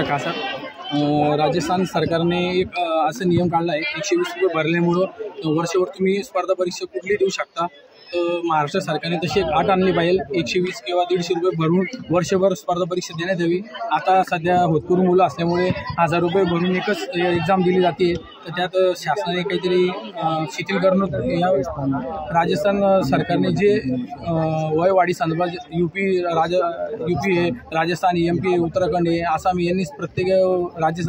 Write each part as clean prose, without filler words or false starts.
कासर। राजस्थान सरकारने एक असा नियम काढला आहे, 120 रुपये भरल्यामुळं वर्षभर तुम्ही स्पर्धा परीक्षा कुठली देऊ शकता। महाराष्ट्र सरकारने तशी एक अट आणली पाहिजे, 120 किंवा 150 रुपये भरून वर्षभर स्पर्धा परीक्षा देण्यात यावी। आता सध्या होतकरू मुलं असल्यामुळे 1000 रुपये भरून एकच एक्झाम दिली जाते, तर त्यात शासनाने काहीतरी शिथिल करणं यावेळेस राजस्थान सरकारने जे वयवाढी संदर्भात यूपी आहे, राजस्थान, MP, उत्तराखंड आहे, आसाम यांनी प्रत्येक राज्य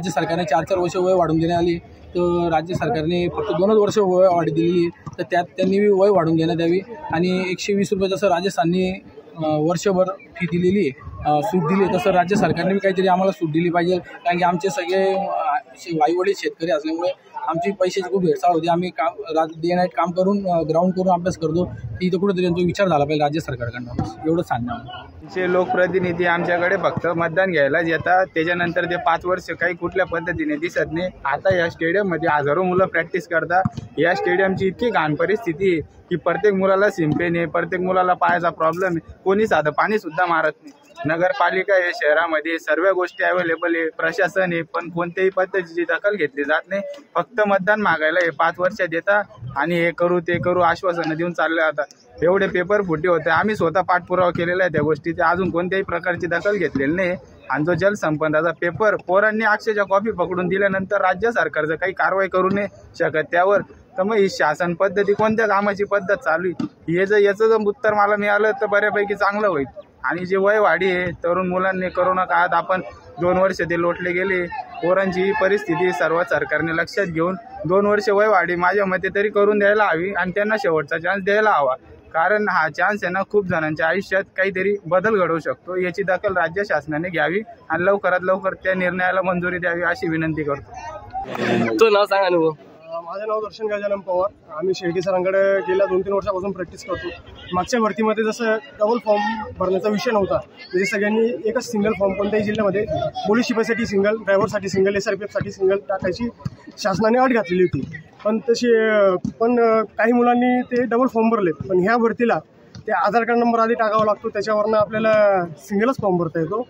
सरकारने 4-4 वर्ष वय वाढून देण्यात आली। तर राज्य सरकारने फक्त 2च वर्ष वय वाढ दिली, तर त्यात त्यांनी वय वाढून देण्यात यावी। आणि 120 रुपये जसं राजस्थानने वर्षभर फी दिलेली आहे, सूट दिली, तसं राज्य सरकारने बी काहीतरी आम्हाला सूट दिली पाहिजे। कारण की आमचे सगळे वाईवडील शेतकरी असल्यामुळे आमची पैशाची खूप भेडसाळ होती। आम्ही डे नाईट काम करून ग्राउंड करून अभ्यास करतो, तिथं कुठेतरी त्यांचा विचार झाला पाहिजे राज्य सरकारकडनं, एवढं सांगणं। जे लोकप्रतिनिधी आमच्याकडे फक्त मतदान घ्यायला येतात, त्याच्यानंतर ते 5 वर्ष काही कुठल्या पद्धतीने दिसत नाही। आता या स्टेडियममध्ये हजारो मुलं प्रॅक्टिस करतात। या स्टेडियमची इतकी घाण परिस्थिती आहे की प्रत्येक मुलाला सिंपेन आहे, प्रत्येक मुलाला पायाचा प्रॉब्लेम आहे, कोणी साधं पाणी सुद्धा मारत नाही। नगरपालिका आहे, शहरामध्ये सर्व गोष्टी अवेलेबल आहे, प्रशासन आहे, पण कोणत्याही पद्धतीची दखल घेतली जात नाही। फक्त मतदान मागायला हे 5 वर्ष देतात आणि हे करू ते करू आश्वासनं देऊन चालले जातात। एवढे पेपर फुटे होते, आम्ही स्वतः पाठपुरावा केलेला आहे त्या गोष्टीचे, अजून कोणत्याही प्रकारची दखल घेतलेली नाही। आणि जो जलसंपदाचा पेपर पोरांनी अक्षरशः कॉपी पकडून दिल्यानंतर राज्य सरकारचं काही कारवाई करू नये शकत त्यावर, तर मग ही शासन पद्धती कोणत्या कामाची पद्धत चालू आहे, याचं जर उत्तर मला मिळालं तर बऱ्यापैकी चांगलं होईल। आणि जे वय वाढी आहे, तरुण मुलांनी कोरोना काळात आपण 2 वर्ष ते लोटले गेले, पोरांची ही परिस्थिती सर्व सरकारने लक्षात घेऊन 2 वर्ष वय वाढी माझ्या मते तरी करून द्यायला हवी आणि त्यांना शेवटचा चान्स द्यायला हवा। कारण हा चान्स आहे ना, खूप जणांच्या आयुष्यात काहीतरी बदल घडवू शकतो। याची दखल राज्य शासनाने घ्यावी आणि लवकरात लवकर त्या निर्णयाला मंजुरी द्यावी अशी विनंती करतो। तो नाव सांगा ना। माझं नाव दर्शन गजानन पवार। आम्ही शेळके सरांकडे गेल्या 2-3 वर्षापासून प्रॅक्टिस करतो। मागच्या भरतीमध्ये जसं डबल फॉर्म भरण्याचा विषय नव्हता, म्हणजे सगळ्यांनी एकच सिंगल फॉर्म कोणत्याही जिल्ह्यामध्ये पोलीस शिपाईसाठी सिंगल, ड्रायव्हरसाठी सिंगल, SRPFसाठी सिंगल टाकायची शासनाने अट घातलेली होती। पण काही मुलांनी ते डबल फॉर्म भरले, पण ह्या भरतीला ते आधार कार्ड नंबर आधी टाकावा लागतो, त्याच्यावरनं आपल्याला सिंगलच फॉर्म भरता येतो।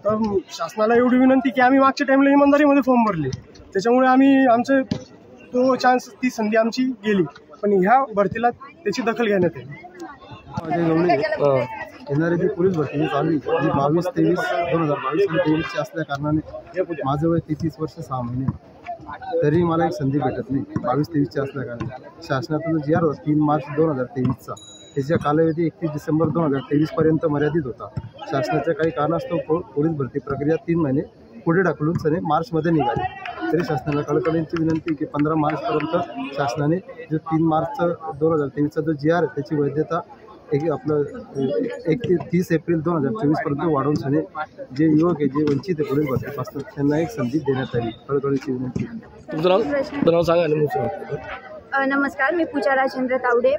तर शासनाला एवढी विनंती की आम्ही मागच्या टाईमला इमानदारीमध्ये फॉर्म भरले, त्याच्यामुळे आमचं तो चान्स, ती संधी आमची गेली, पण ह्या भरतीला त्याची दखल घेण्यात येईल। येणारी जी पोलीस भरती चालू आहे, 22, 23, 2022 आणि 23ची असल्या कारणाने माझं वय 33 वर्ष 6 महिने, तरी मला एक संधी भेटत नाही। 22-23ची असल्या कारणाने शासनाचा जो GR होता 3 मार्च 2023चा, त्याच्या कालावधी 31 डिसेंबर 2023 पर्यंत मर्यादित होता। शासनाच्या काही कारणास्तव पोलीस भरती प्रक्रिया 3 महिने पुढे ढकलून सने मार्चमध्ये निघाली। तरी शासनाला कळकळीची विनंती की 15 मार्चपर्यंत शासनाने जो 3 मार्च 2023चा जो GR आहे त्याची वैधता आपलं 30 एप्रिल 2024 पर्यंत वाढवून सने जे युवक आहे, जे वंचित आहे पोलीस भरतीपासून, त्यांना एक संधी देण्यात आली। कळकळीची विनंती। नाव सांगा ना। नमस्कार, मी पूजा राजेंद्र तावडे।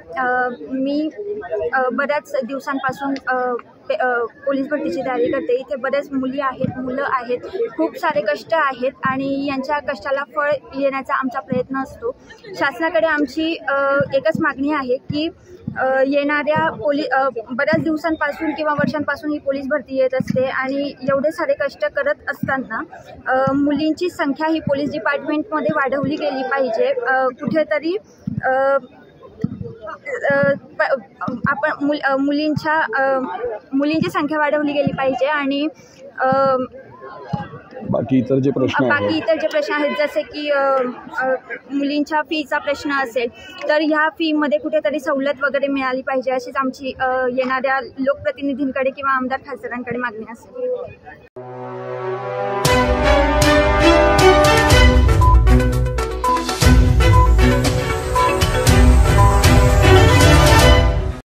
मी बऱ्याच दिवसांपासून पोलीस भरतीची तयारी करते। इथे बरेच मुली आहेत, मुलं आहेत, खूप सारे कष्ट आहेत आणि यांच्या कष्टाला फळ येण्याचा आमचा प्रयत्न असतो। शासनाकडे आमची एकच मागणी आहे की येणाऱ्या बऱ्याच दिवसांपासून किंवा वर्षांपासून ही पोलीस भरती येत असते आणि एवढे सारे कष्ट करत असताना मुलींची संख्या ही पोलीस डिपार्टमेंटमध्ये वाढवली गेली पाहिजे। कुठेतरी आपण मुलींची संख्या वाढवली गेली पाहिजे आणि बाकी इतर जे प्रश्न आहेत जसे की मुलींच्या फीचा प्रश्न असेल तर ह्या फीमध्ये कुठेतरी सवलत वगैरे मिळाली पाहिजे, अशीच आमची येणाऱ्या लोकप्रतिनिधींकडे किंवा आमदार खासदारांकडे मागणी असेल।